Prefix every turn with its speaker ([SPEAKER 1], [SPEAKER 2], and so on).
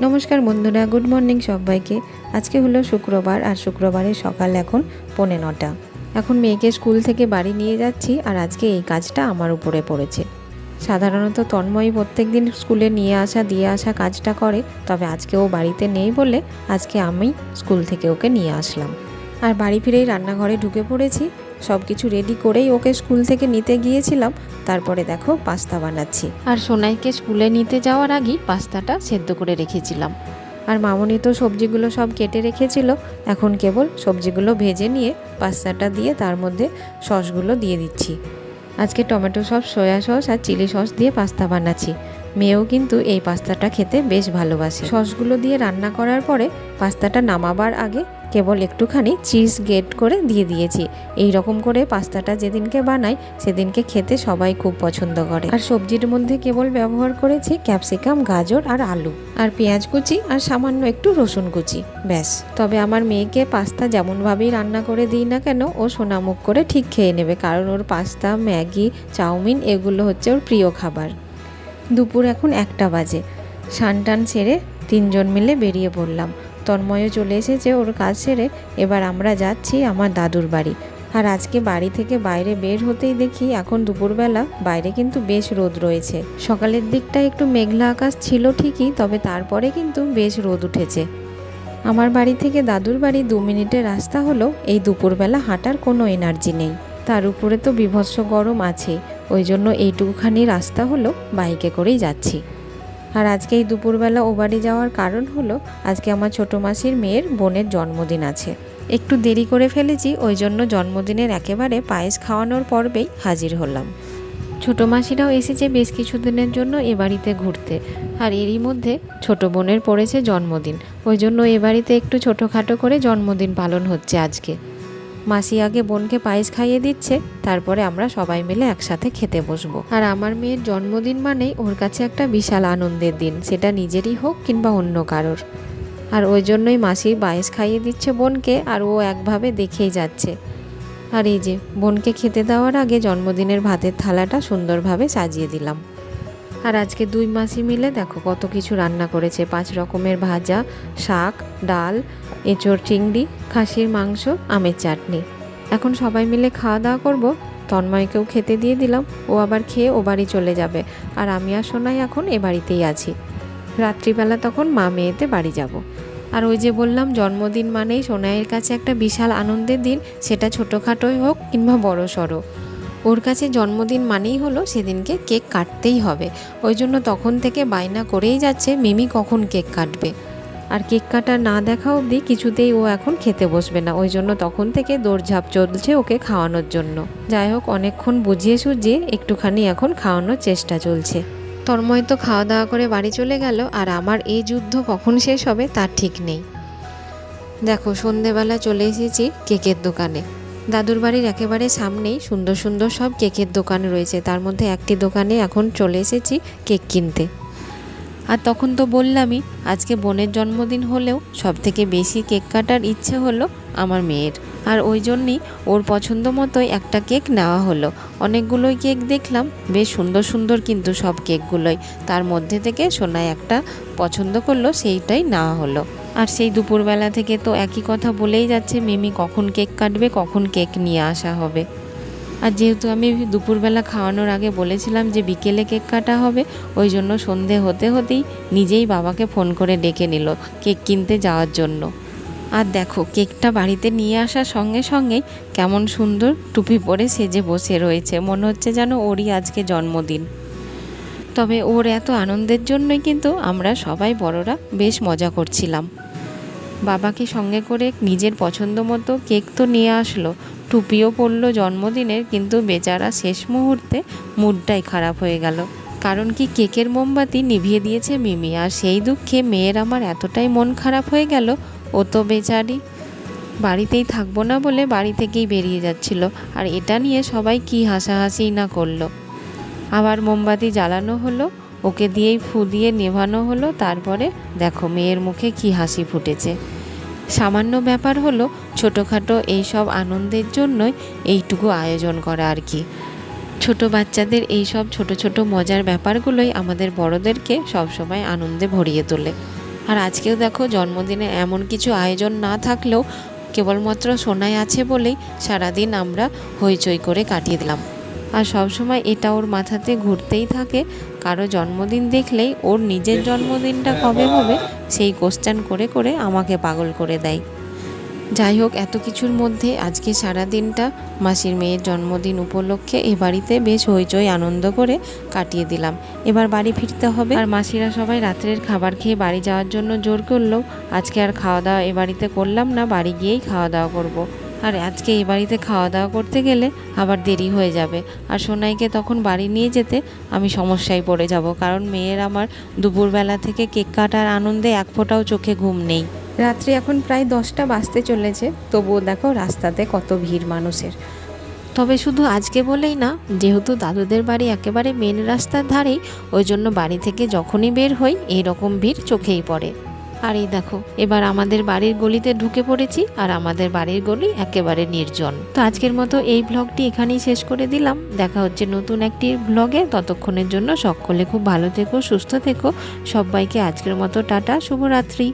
[SPEAKER 1] নমস্কার বন্ধুরা, good morning সবাইকে। আজকে হলো শুক্রবার আর শুক্রবারের সকাল এখন 9:45। এখন মেয়েকে স্কুল থেকে বাড়ি নিয়ে যাচ্ছি আর আজকে এই কাজটা আমার উপরে পড়েছে। সাধারণত তন্ময়ী প্রত্যেক দিন স্কুলে নিয়ে আসা দিয়ে আসা কাজটা করে, তবে আজকে ও বাড়িতে নেই বলে আজকে আমি স্কুল থেকে ওকে নিয়ে আসলাম। আর বাড়ি ফিরেই রান্নাঘরে ঢুকে পড়েছি। সব কিছু রেডি করেই ওকে স্কুল থেকে নিতে গিয়েছিলাম। তারপরে দেখো পাস্তা বানাচ্ছি, আর সোনাইকে স্কুলে নিতে যাওয়ার আগেই পাস্তাটা সেদ্ধ করে রেখেছিলাম। আর মামনি তো সবজিগুলো সব কেটে রেখেছিল, এখন কেবল সবজিগুলো ভেজে নিয়ে পাস্তাটা দিয়ে তার মধ্যে সসগুলো দিয়ে দিচ্ছি। আজকে টমেটো সস, সয়া সস আর চিলি সস দিয়ে পাস্তা বানাচ্ছি। মেয়েও কিন্তু এই পাস্তাটা খেতে বেশ ভালোবাসে। সসগুলো দিয়ে রান্না করার পরে পাস্তাটা নামাবার আগে কেবল একটুখানি চিজ গ্রেট করে দিয়ে দিয়েছি। এই রকম করে পাস্তাটা যেদিনকে বানাই সেদিনকে খেতে সবাই খুব পছন্দ করে। আর সবজির মধ্যে কেবল ব্যবহার করেছি ক্যাপসিকাম, গাজর আর আলু, আর পেঁয়াজ কুচি আর সামান্য একটু রসুন কুচি, ব্যাস। তবে আমার মেয়েকে পাস্তা যেমনভাবেই রান্না করে দিই না কেন ও সোনামুখ করে ঠিক খেয়ে নেবে, কারণ ওর পাস্তা, ম্যাগি, চাউমিন এগুলো হচ্ছে ওর প্রিয় খাবার। দুপুর এখন 1টা বাজে। স্নান সেরে তিনজন মিলে বেরিয়ে পড়লাম। তন্ময়ও চলে এসেছে ওর কাজ সেরে। এবার আমরা যাচ্ছি আমার দাদুর বাড়ি। আর আজকে বাড়ি থেকে বাইরে বের হতেই দেখি এখন দুপুরবেলা বাইরে কিন্তু বেশ রোদ রয়েছে। সকালের দিকটা একটু মেঘলা আকাশ ছিল ঠিকই, তবে তারপরে কিন্তু বেশ রোদ উঠেছে। আমার বাড়ি থেকে দাদুর বাড়ি 2 মিনিটের রাস্তা হলেও এই দুপুরবেলা হাঁটার কোনো এনার্জি নেই। তার উপরে তো বীভৎস গরম আছে, ওই জন্য এইটুকুখানি রাস্তা হলো বাইকে করেই যাচ্ছি। আর আজকে এই দুপুরবেলা ও বাড়ি যাওয়ার কারণ হলো আজকে আমার ছোটো মাসির মেয়ের বোনের জন্মদিন আছে। একটু দেরি করে ফেলেছি, ওই জন্য জন্মদিনের একেবারে পায়েস খাওয়ানোর পর্বেই হাজির হলাম। ছোটো মাসিরাও এসেছে বেশ কিছুদিনের জন্য এ বাড়িতে ঘুরতে। আর এরই মধ্যে ছোটো বোনের পড়েছে জন্মদিন, ওই জন্য এ বাড়িতে একটু ছোটোখাটো করে জন্মদিন পালন হচ্ছে আজকে। মাসি আগে বোনকে পায়েস খাইয়ে দিচ্ছে, তারপরে আমরা সবাই মিলে একসাথে খেতে বসবো। আর আমার মেয়ের জন্মদিন মানেই ওর কাছে একটা বিশাল আনন্দের দিন, সেটা নিজেরই হোক কিংবা অন্য কারোর। আর ওই জন্যই মাসি পায়েস খাইয়ে দিচ্ছে বোনকে, আর ও একভাবে দেখেই যাচ্ছে। আর এই যে বোনকে খেতে দেওয়ার আগে জন্মদিনের ভাতের থালাটা সুন্দরভাবে সাজিয়ে দিলাম। আর আজকে 2 মাসি মিলে দেখো কত কিছু রান্না করেছে। 5 রকমের ভাজা, শাক, ডাল, এঁচোড়, চিংড়ি, খাসির মাংস, আমের চাটনি। এখন সবাই মিলে খাওয়া দাওয়া করব। তন্ময়কেও খেতে দিয়ে দিলাম, ও আবার খেয়ে ও বাড়ি চলে যাবে। আর আমি আর সোনাই এখন এ বাড়িতেই আছি। রাত্রিবেলা তখন মা মেয়েতে বাড়ি যাব। আর ওই যে বললাম জন্মদিন মানেই সোনাইয়ের কাছে একটা বিশাল আনন্দের দিন, সেটা ছোটোখাটোই হোক কিংবা বড় সড়ো। ওর কাছে জন্মদিন মানেই হলো সেদিনকে কেক কাটতেই হবে। ওই জন্য তখন থেকে বায়না করেই যাচ্ছে মিমি কখন কেক কাটবে। আর কেক কাটা না দেখা অবধি কিছুতেই ও এখন খেতে বসবে না, ওই জন্য তখন থেকে দৌড়ঝাঁপ চলছে ওকে খাওয়ানোর জন্য। যাই হোক, অনেকক্ষণ বুঝিয়ে সুঝিয়ে একটুখানি এখন খাওয়ানোর চেষ্টা চলছে। তন্ময় তো খাওয়া দাওয়া করে বাড়ি চলে গেল, আর আমার এই যুদ্ধ কখন শেষ হবে তার ঠিক নেই। দেখো সন্ধেবেলা চলে এসেছি কেকের দোকানে। দাদুর বাড়ির একেবারে সামনেই সুন্দর সুন্দর সব কেকের দোকান রয়েছে, তার মধ্যে একটি দোকানে এখন চলে এসেছি কেক কিনতে। আর তখন তো বললামই আজকে বোনের জন্মদিন হলেও সবথেকে বেশি কেক কাটার ইচ্ছে হলো আমার মেয়ের। আর ওই জন্যই ওর পছন্দ মতোই একটা কেক নেওয়া হলো। অনেকগুলোই কেক দেখলাম, বেশ সুন্দর সুন্দর কিন্তু সব কেকগুলোই। তার মধ্যে থেকে সোনাই একটা পছন্দ করলো, সেইটাই নেওয়া হলো। আর সেই দুপুরবেলা থেকে তো একই কথা বলেই যাচ্ছে মিমি কখন কেক কাটবে, কখন কেক নিয়ে আসা হবে। আর যেহেতু আমি দুপুরবেলা খাওয়ানোর আগে বলেছিলাম যে বিকেলে কেক কাটা হবে, ওই জন্য সন্ধে হতে হতেই নিজেই বাবাকে ফোন করে ডেকে নিল কেক কিনতে যাওয়ার জন্য। আর দেখো কেকটা বাড়িতে নিয়ে আসার সঙ্গে সঙ্গেই কেমন সুন্দর টুপি পরে সেজে বসে রয়েছে, মনে হচ্ছে যেন ওরই আজকে জন্মদিন। তবে ওর এত আনন্দের জন্যই কিন্তু আমরা সবাই বড়রা বেশ মজা করছিলাম। বাবাকে সঙ্গে করে নিজের পছন্দ মতো কেক তো নিয়ে আসলো, টুপিও পরলো জন্মদিনের, কিন্তু বেচারা শেষ মুহূর্তে মুডটাই খারাপ হয়ে গেল। কারণ কি কেকের মোমবাতি নিভিয়ে দিয়েছে মিমি, আর সেই দুঃখে মেয়ের আমার এতটাই মন খারাপ হয়ে গেল। ও তো বেচারি বাড়িতেই থাকবো না বলে বাড়ি থেকেই বেরিয়ে যাচ্ছিল। আর এটা নিয়ে সবাই কি হাসাহাসি না করলো। আবার মোমবাতি জ্বালানো হলো, ওকে দিয়েই ফু দিয়ে নেভানো হলো। তারপরে দেখো মেয়ের মুখে কি হাসি ফুটেছে। সামান্য ব্যাপার হলো, ছোটোখাটো এইসব আনন্দের জন্যই এইটুকু আয়োজন করা আর কি। ছোট বাচ্চাদের এই সব ছোট ছোট মজার ব্যাপারগুলোই আমাদের বড়দেরকে সবসময় আনন্দে ভরিয়ে তোলে। আর আজকেও দেখো জন্মদিনে এমন কিছু আয়োজন না থাকলেও কেবলমাত্র সোনাই আছে বলেই সারাদিন আমরা হইচই করে কাটিয়ে দিলাম। আর সবসময় এটা ওর মাথাতে ঘুরতেই থাকে, কারো জন্মদিন দেখলেই ওর নিজের জন্মদিনটা কবে হবে সেই কোশ্চেন করে করে আমাকে পাগল করে দেয়। যাই হোক, এত কিছুর মধ্যে আজকে সারা দিনটা মাসির মেয়ের জন্মদিন উপলক্ষে এ বাড়িতে বেশ হইচই আনন্দ করে কাটিয়ে দিলাম। এবার বাড়ি ফিরতে হবে। আর মাসিরা সবাই রাত্রের খাবার খেয়ে বাড়ি যাওয়ার জন্য জোর করলেও আজকে আর খাওয়া দাওয়া এ বাড়িতে করলাম না, বাড়ি গিয়েই খাওয়া দাওয়া করব। আর আজকে এই বাড়িতে খাওয়া দাওয়া করতে গেলে আবার দেরি হয়ে যাবে, আর সোনাইকে তখন বাড়ি নিয়ে যেতে আমি সমস্যায় পড়ে যাব, কারণ মেয়ের আমার দুপুরবেলা থেকে কেক কাটার আনন্দে এক ফোঁটাও চোখে ঘুম নেই। রাত্রি এখন প্রায় 10টা বাজতে চলেছে, তবুও দেখো রাস্তাতে কত ভিড় মানুষের। তবে শুধু আজকে বলেই না, যেহেতু দাদুদের বাড়ি একেবারে মেন রাস্তার ধারেই, ওই জন্য বাড়ি থেকে যখনই বের হই এইরকম ভিড় চোখেই পড়ে। আর এই দেখো এবার আমাদের বাড়ির গলিতে ঢুকে পড়েছি, আর আমাদের বাড়ির গলি একেবারে নির্জন। তো আজকের মতো এই ব্লগটি এখানেই শেষ করে দিলাম। দেখা হচ্ছে নতুন একটি ব্লগে, ততক্ষণের জন্য সকলে খুব ভালো থেকো, সুস্থ থেকো। সবাইকে আজকের মতো টাটা, শুভরাত্রি।